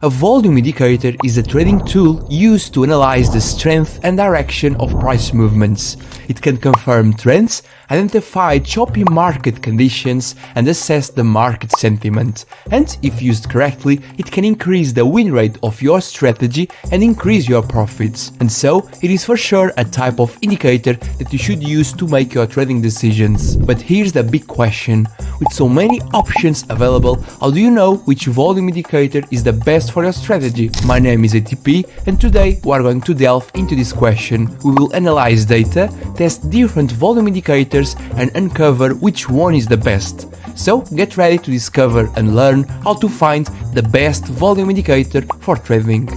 A volume indicator is a trading tool used to analyze the strength and direction of price movements. It can confirm trends, identify choppy market conditions, and assess the market sentiment. And if used correctly, it can increase the win rate of your strategy and increase your profits. And so, it is for sure a type of indicator that you should use to make your trading decisions. But here's the big question. With so many options available, how do you know which volume indicator is the best for your strategy? My name is ATP, and today we are going to delve into this question. We will analyze data, test different volume indicators, and uncover which one is the best. So get ready to discover and learn how to find the best volume indicator for trading.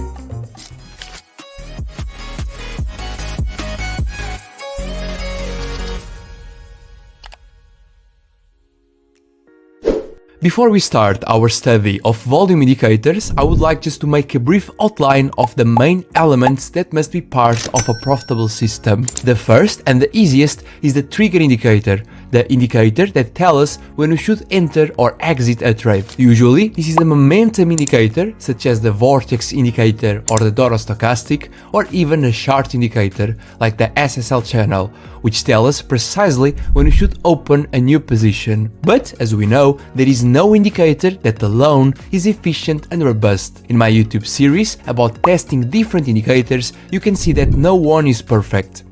Before we start our study of volume indicators, I would like just to make a brief outline of the main elements that must be part of a profitable system. The first and the easiest is the trigger indicator, the indicator that tells us when we should enter or exit a trade. Usually, this is a momentum indicator, such as the vortex indicator or the Dollar stochastic, or even a chart indicator, like the SSL channel, which tell us precisely when we should open a new position. But, as we know, there is no indicator that alone is efficient and robust. In my YouTube series about testing different indicators, you can see that no one is perfect.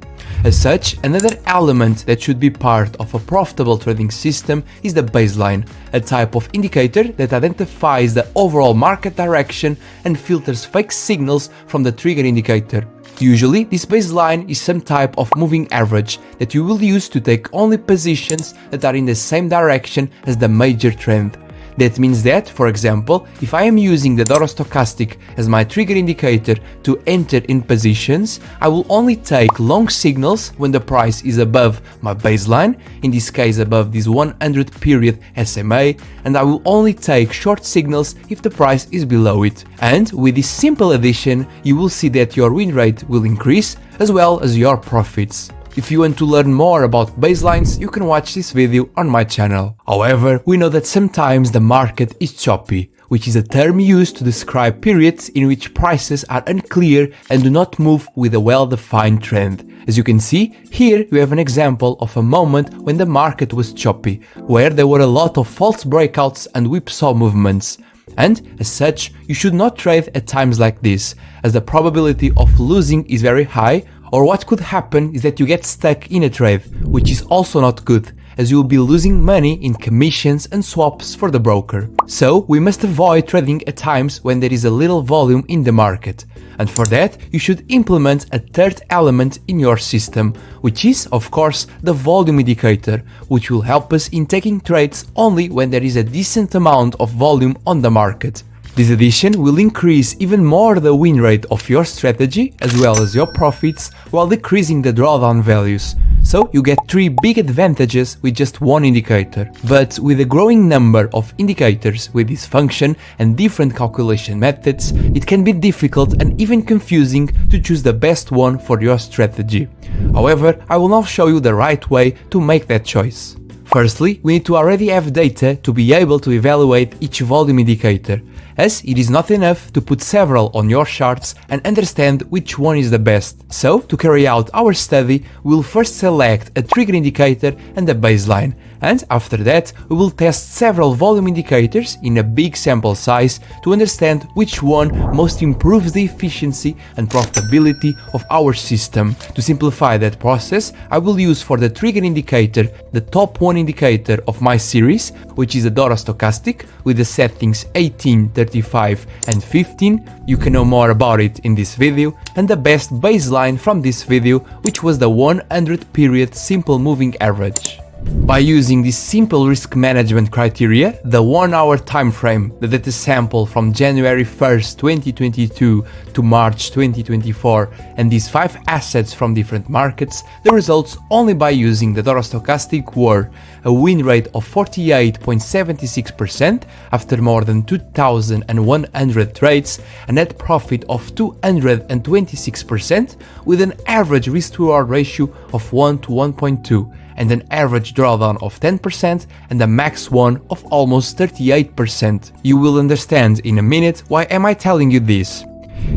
As such, another element that should be part of a profitable trading system is the baseline, a type of indicator that identifies the overall market direction and filters fake signals from the trigger indicator. Usually, this baseline is some type of moving average that you will use to take only positions that are in the same direction as the major trend. That means that, for example, if I am using the Dollar stochastic as my trigger indicator to enter in positions, I will only take long signals when the price is above my baseline, in this case above this 100 period SMA, and I will only take short signals if the price is below it. And with this simple addition, you will see that your win rate will increase as well as your profits. If you want to learn more about baselines, you can watch this video on my channel. However, we know that sometimes the market is choppy, which is a term used to describe periods in which prices are unclear and do not move with a well-defined trend. As you can see, here we have an example of a moment when the market was choppy, where there were a lot of false breakouts and whipsaw movements. And, as such, you should not trade at times like this, as the probability of losing is very high, or what could happen is that you get stuck in a trade, which is also not good, as you will be losing money in commissions and swaps for the broker. So, we must avoid trading at times when there is a little volume in the market. And for that, you should implement a third element in your system, which is, of course, the volume indicator, which will help us in taking trades only when there is a decent amount of volume on the market. This addition will increase even more the win rate of your strategy as well as your profits while decreasing the drawdown values. So you get three big advantages with just one indicator. But with a growing number of indicators with this function and different calculation methods, it can be difficult and even confusing to choose the best one for your strategy. However, I will now show you the right way to make that choice. Firstly, we need to already have data to be able to evaluate each volume indicator, as it is not enough to put several on your charts and understand which one is the best. So, to carry out our study, we will first select a trigger indicator and a baseline, and after that, we will test several volume indicators in a big sample size to understand which one most improves the efficiency and profitability of our system. To simplify that process, I will use for the trigger indicator the top one indicator of my series, which is the Dollar stochastic with the settings 18, 35 and 15. You can know more about it in this video, and the best baseline from this video, which was the 100 period simple moving average. By using this simple risk management criteria, the 1 hour time frame, the data sample from January 1st, 2022 to March 2024, and these 5 assets from different markets, the results only by using the Dollar stochastic were a win rate of 48.76% after more than 2,100 trades, a net profit of 226% with an average risk-to-reward ratio of 1 to 1.2, and an average drawdown of 10% and a max one of almost 38%. You will understand in a minute why am I telling you this.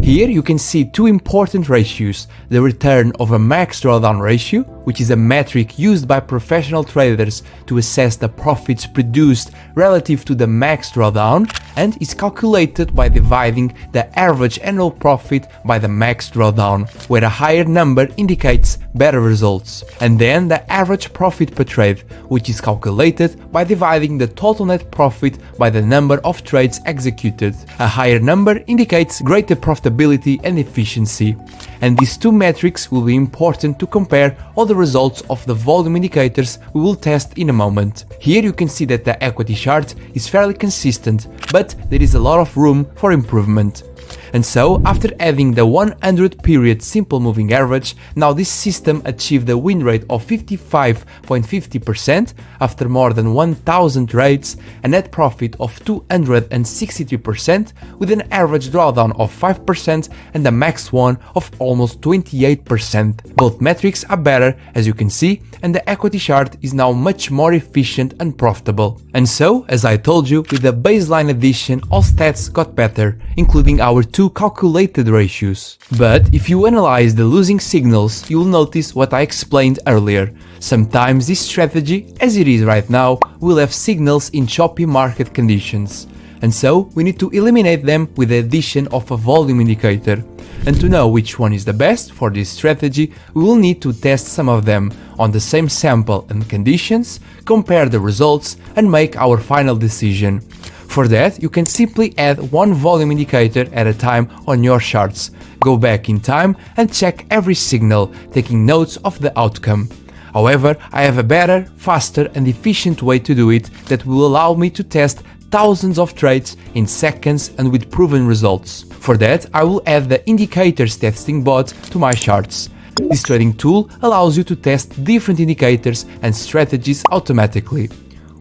Here you can see two important ratios, the return of a max drawdown ratio, which is a metric used by professional traders to assess the profits produced relative to the max drawdown, and is calculated by dividing the average annual profit by the max drawdown, where a higher number indicates better results. And then the average profit per trade, which is calculated by dividing the total net profit by the number of trades executed. A higher number indicates greater profitability and efficiency. And these two metrics will be important to compare all the results of the volume indicators we will test in a moment. Here you can see that the equity chart is fairly consistent, but there is a lot of room for improvement. And so, after adding the 100 period simple moving average, now this system achieved a win rate of 55.50% after more than 1000 trades, a net profit of 263% with an average drawdown of 5% and a max one of almost 28%. Both metrics are better, as you can see, and the equity chart is now much more efficient and profitable. And so, as I told you, with the baseline addition, all stats got better, including our two calculated ratios. But if you analyze the losing signals, you will notice what I explained earlier. Sometimes this strategy, as it is right now, will have signals in choppy market conditions. And so we need to eliminate them with the addition of a volume indicator. And to know which one is the best for this strategy, we will need to test some of them on the same sample and conditions, compare the results, and make our final decision. For that, you can simply add one volume indicator at a time on your charts, go back in time and check every signal, taking notes of the outcome. However, I have a better, faster and efficient way to do it that will allow me to test thousands of trades in seconds and with proven results. For that, I will add the indicators testing bot to my charts. This trading tool allows you to test different indicators and strategies automatically.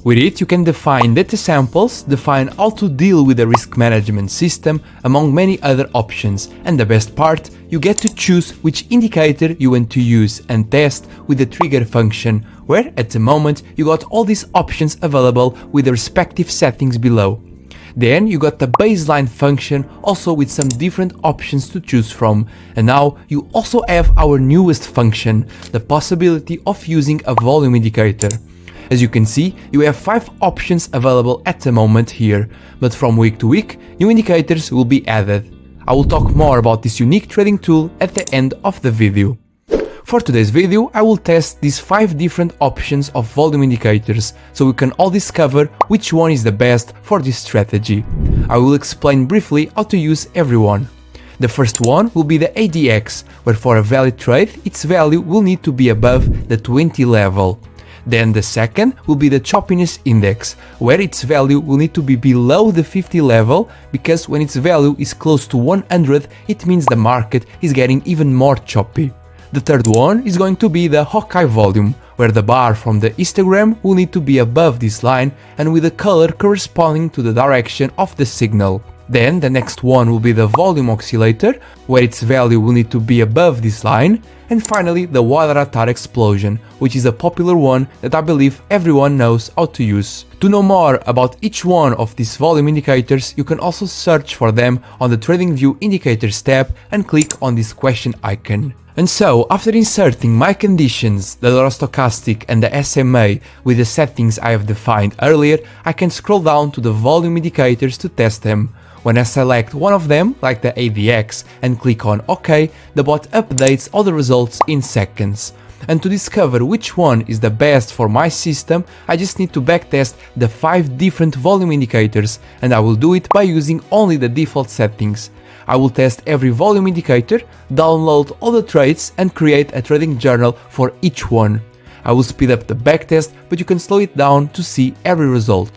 With it, you can define data samples, define how to deal with the risk management system, among many other options. And the best part, you get to choose which indicator you want to use and test with the trigger function, where at the moment you got all these options available with the respective settings below. Then you got the baseline function also with some different options to choose from. And now you also have our newest function, the possibility of using a volume indicator. As you can see, you have 5 options available at the moment here, but from week to week, new indicators will be added. I will talk more about this unique trading tool at the end of the video. For today's video, I will test these 5 different options of volume indicators, so we can all discover which one is the best for this strategy. I will explain briefly how to use every one. The first one will be the ADX, where for a valid trade, its value will need to be above the 20 level. Then the second will be the choppiness index, where its value will need to be below the 50 level, because when its value is close to 100, it means the market is getting even more choppy. The third one is going to be the Hawkeye volume, where the bar from the histogram will need to be above this line and with a color corresponding to the direction of the signal. Then the next one will be the volume oscillator, where its value will need to be above this line. And finally, the Guadalajara explosion, which is a popular one that I believe everyone knows how to use. To know more about each one of these volume indicators, you can also search for them on the TradingView Indicators tab and click on this question icon. And so, after inserting my conditions, the dollar stochastic and the SMA with the settings I have defined earlier, I can scroll down to the volume indicators to test them. When I select one of them, like the ADX, and click on OK, the bot updates all the results in seconds. And to discover which one is the best for my system, I just need to backtest the 5 different volume indicators, and I will do it by using only the default settings. I will test every volume indicator, download all the trades and create a trading journal for each one. I will speed up the backtest, but you can slow it down to see every result.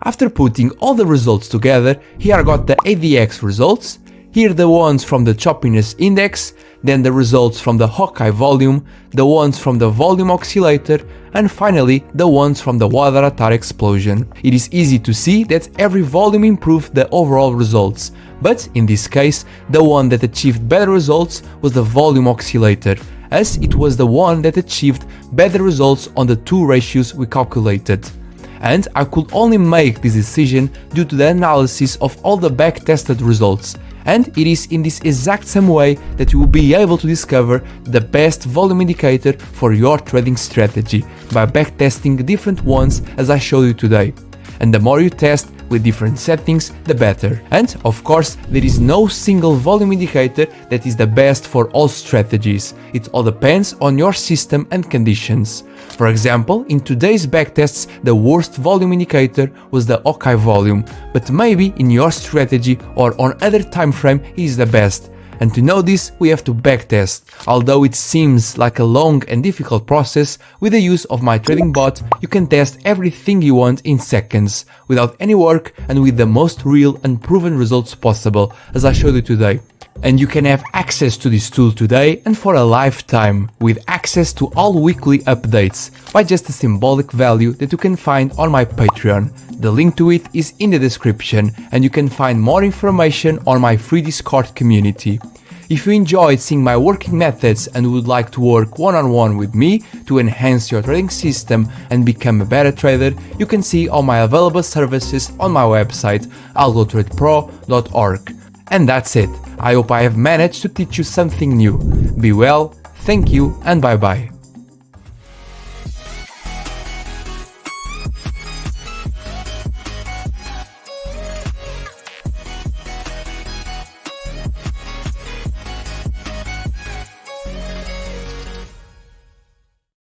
After putting all the results together, here I got the ADX results, here the ones from the choppiness index, then the results from the Hawkeye volume, the ones from the volume oscillator, and finally the ones from the Guadalajara explosion. It is easy to see that every volume improved the overall results, but in this case the one that achieved better results was the volume oscillator, as it was the one that achieved better results on the two ratios we calculated. And I could only make this decision due to the analysis of all the back-tested results, and it is in this exact same way that you will be able to discover the best volume indicator for your trading strategy, by backtesting different ones as I showed you today. And the more you test with different settings, the better. And of course, there is no single volume indicator that is the best for all strategies. It all depends on your system and conditions. For example, in today's backtests, the worst volume indicator was the Hawkeye volume, but maybe in your strategy or on other time frame it is the best. And to know this, we have to backtest. Although it seems like a long and difficult process, with the use of my trading bot, you can test everything you want in seconds, without any work and with the most real and proven results possible, as I showed you today. And you can have access to this tool today and for a lifetime, with access to all weekly updates, by just a symbolic value that you can find on my Patreon. The link to it is in the description, and you can find more information on my free Discord community. If you enjoyed seeing my working methods and would like to work one-on-one with me to enhance your trading system and become a better trader, you can see all my available services on my website algotradepro.org. And that's it. I hope I have managed to teach you something new. Be well, thank you, and bye bye.